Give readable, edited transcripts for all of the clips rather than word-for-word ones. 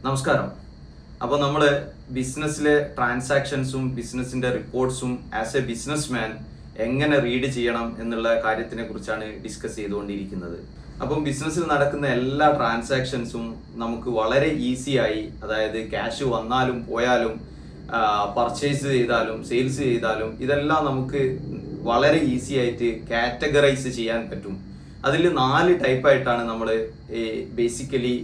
നമസ്കാരം. അപ്പോൾ നമ്മൾ ബിസിനസ്സിലെ ട്രാൻസാക്ഷൻസും ബിസിനസ്സിൻ്റെ റിപ്പോർട്ട്സും ആസ് എ ബിസിനസ് മാൻ എങ്ങനെ റീഡ് ചെയ്യണം എന്നുള്ള കാര്യത്തിനെ കുറിച്ചാണ് ഡിസ്കസ് ചെയ്തുകൊണ്ടിരിക്കുന്നത്. അപ്പം ബിസിനസ്സിൽ നടക്കുന്ന എല്ലാ ട്രാൻസാക്ഷൻസും നമുക്ക് വളരെ ഈസിയായി, അതായത് ക്യാഷ് വന്നാലും പോയാലും പർച്ചേസ് ചെയ്താലും സെയിൽസ് ചെയ്താലും ഇതെല്ലാം നമുക്ക് വളരെ ഈസി ആയിട്ട് കാറ്റഗറൈസ് ചെയ്യാൻ പറ്റും. അതിൽ 4 ടൈപ്പായിട്ടാണ് നമ്മൾ ബേസിക്കലി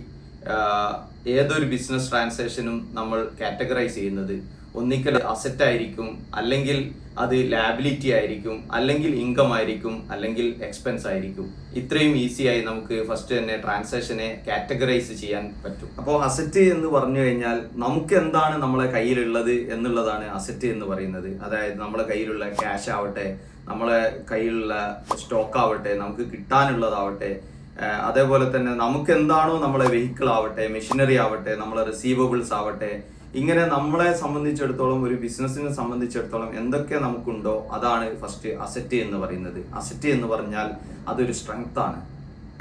ഏതൊരു ബിസിനസ് ട്രാൻസാക്ഷനും നമ്മൾ കാറ്റഗറൈസ് ചെയ്യുന്നത്. ഒന്നിക്കൽ അസറ്റ് ആയിരിക്കും, അല്ലെങ്കിൽ അത് ലാബിലിറ്റി ആയിരിക്കും, അല്ലെങ്കിൽ ഇൻകം ആയിരിക്കും, അല്ലെങ്കിൽ എക്സ്പെൻസ് ആയിരിക്കും. ഇത്രയും ഈസിയായി നമുക്ക് ഫസ്റ്റ് തന്നെ ട്രാൻസാക്ഷനെ കാറ്റഗറൈസ് ചെയ്യാൻ പറ്റും. അപ്പോൾ അസറ്റ് എന്ന് പറഞ്ഞു കഴിഞ്ഞാൽ നമുക്ക് എന്താണ് നമ്മളെ കയ്യിലുള്ളത് എന്നുള്ളതാണ് അസറ്റ് എന്ന് പറയുന്നത്. അതായത് നമ്മളെ കയ്യിലുള്ള ക്യാഷ് ആവട്ടെ, നമ്മളെ കയ്യിലുള്ള സ്റ്റോക്ക് ആവട്ടെ, നമുക്ക് കിട്ടാനുള്ളതാവട്ടെ, അതേപോലെ തന്നെ നമുക്ക് എന്താണോ നമ്മളെ വെഹിക്കിൾ ആവട്ടെ, മെഷീനറി ആവട്ടെ, നമ്മളെ റിസീവബിൾസ് ആവട്ടെ, ഇങ്ങനെ നമ്മളെ സംബന്ധിച്ചിടത്തോളം ഒരു ബിസിനസ്സിനെ സംബന്ധിച്ചിടത്തോളം എന്തൊക്കെ നമുക്കുണ്ടോ അതാണ് ഫസ്റ്റ് അസറ്റ് എന്ന് പറയുന്നത്. അസറ്റ് എന്ന് പറഞ്ഞാൽ അതൊരു സ്ട്രെങ്ത് ആണ്.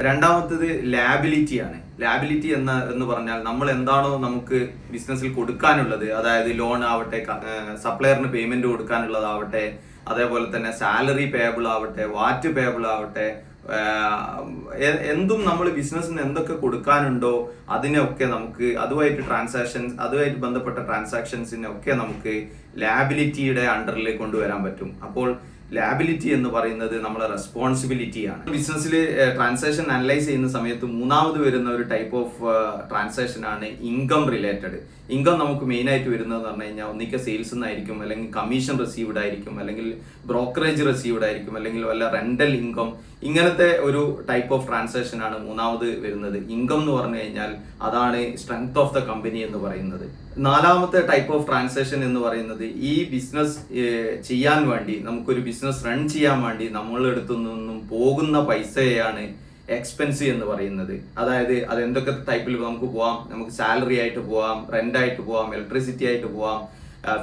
രണ്ടാമത്തത് ലാബിലിറ്റി ആണ്. ലാബിലിറ്റി എന്ന് പറഞ്ഞാൽ നമ്മൾ എന്താണോ നമുക്ക് ബിസിനസ്സിൽ കൊടുക്കാനുള്ളത്, അതായത് ലോൺ ആവട്ടെ, സപ്ലയറിന് പേയ്മെന്റ് കൊടുക്കാനുള്ളതാവട്ടെ, അതേപോലെ തന്നെ സാലറി പേയബിൾ ആവട്ടെ, വാറ്റ് പേയബിൾ ആവട്ടെ, എന്തും നമ്മൾ ബിസിനസ്സിന് എന്തൊക്കെ കൊടുക്കാനുണ്ടോ അതിനൊക്കെ നമുക്ക് അതുമായിട്ട് ബന്ധപ്പെട്ട ട്രാൻസാക്ഷൻസിനൊക്കെ നമുക്ക് ലാബിലിറ്റിയുടെ അണ്ടറിൽ കൊണ്ടുവരാൻ പറ്റും. അപ്പോൾ ലാബിലിറ്റി എന്ന് പറയുന്നത് നമ്മളെ റെസ്പോൺസിബിലിറ്റിയാണ്. ബിസിനസ്സിൽ ട്രാൻസാക്ഷൻ അനലൈസ് ചെയ്യുന്ന സമയത്ത് മൂന്നാമത് വരുന്ന ഒരു ടൈപ്പ് ഓഫ് ട്രാൻസാക്ഷൻ ആണ് ഇൻകം റിലേറ്റഡ്. ഇൻകം നമുക്ക് മെയിൻ ആയിട്ട് വരുന്നതെന്ന് പറഞ്ഞു കഴിഞ്ഞാൽ ഒന്നിക്കെ സെയിൽസ് എന്നായിരിക്കും, അല്ലെങ്കിൽ കമ്മീഷൻ റിസീവ്ഡ് ആയിരിക്കും, അല്ലെങ്കിൽ ബ്രോക്കറേജ് റിസീവ്ഡ് ആയിരിക്കും, അല്ലെങ്കിൽ വല്ല റെന്റൽ ഇൻകം. ഇങ്ങനത്തെ ഒരു ടൈപ്പ് ഓഫ് ട്രാൻസാക്ഷൻ ആണ് മൂന്നാമത് വരുന്നത്. ഇൻകം എന്ന് പറഞ്ഞു കഴിഞ്ഞാൽ അതാണ് സ്ട്രെങ്ത് ഓഫ് ദ കമ്പനി എന്ന് പറയുന്നത്. നാലാമത്തെ ടൈപ്പ് ഓഫ് ട്രാൻസാക്ഷൻ എന്ന് പറയുന്നത് ഈ ബിസിനസ് ചെയ്യാൻ വേണ്ടി, നമുക്കൊരു ബിസിനസ് റൺ ചെയ്യാൻ വേണ്ടി നമ്മളെടുത്തു നിന്നും പോകുന്ന പൈസയാണ് എക്സ്പെൻസ് എന്ന് പറയുന്നത്. അതായത് അത് എന്തൊക്കെ ടൈപ്പിൽ നമുക്ക് പോവാം. നമുക്ക് സാലറി ആയിട്ട് പോവാം, റെന്റ് ആയിട്ട് പോവാം, ഇലക്ട്രിസിറ്റി ആയിട്ട് പോവാം,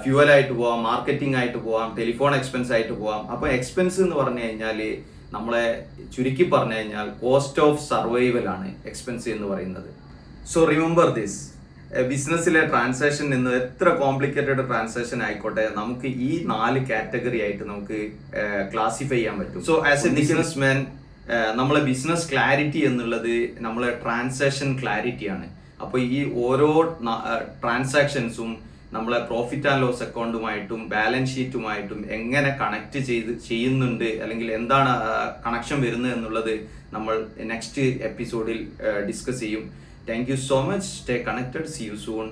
ഫ്യൂവൽ ആയിട്ട് പോവാം, മാർക്കറ്റിംഗ് ആയിട്ട് പോവാം, ടെലിഫോൺ എക്സ്പെൻസ് ആയിട്ട് പോവാം. അപ്പോൾ എക്സ്പെൻസ് എന്ന് പറഞ്ഞു കഴിഞ്ഞാൽ നമ്മളെ ചുരുക്കി പറഞ്ഞു കഴിഞ്ഞാൽ കോസ്റ്റ് ഓഫ് സർവൈവൽ ആണ് എക്സ്പെൻസ് എന്ന് പറയുന്നത്. So remember this. ബിസിനസ്സിലെ ട്രാൻസാക്ഷൻ എന്ന് എത്ര കോംപ്ലിക്കേറ്റഡ് ട്രാൻസാക്ഷൻ ആയിക്കോട്ടെ, നമുക്ക് ഈ 4 കാറ്റഗറി ആയിട്ട് നമുക്ക് ക്ലാസിഫൈ ചെയ്യാൻ പറ്റും. So as A business man നമ്മളെ ബിസിനസ് ക്ലാരിറ്റി എന്നുള്ളത് നമ്മളെ ട്രാൻസാക്ഷൻ ക്ലാരിറ്റിയാണ്. അപ്പോൾ ഈ ഓരോ ട്രാൻസാക്ഷൻസും നമ്മളെ പ്രോഫിറ്റ് ആൻഡ് ലോസ് അക്കൗണ്ടുമായിട്ടും ബാലൻസ് ഷീറ്റുമായിട്ടും എങ്ങനെ കണക്ട് ചെയ്യുന്നുണ്ട്, അല്ലെങ്കിൽ എന്താണ് കണക്ഷൻ വരുന്നത് എന്നുള്ളത് നമ്മൾ നെക്സ്റ്റ് എപ്പിസോഡിൽ ഡിസ്കസ് ചെയ്യും. Thank you so much. Stay connected. See you soon.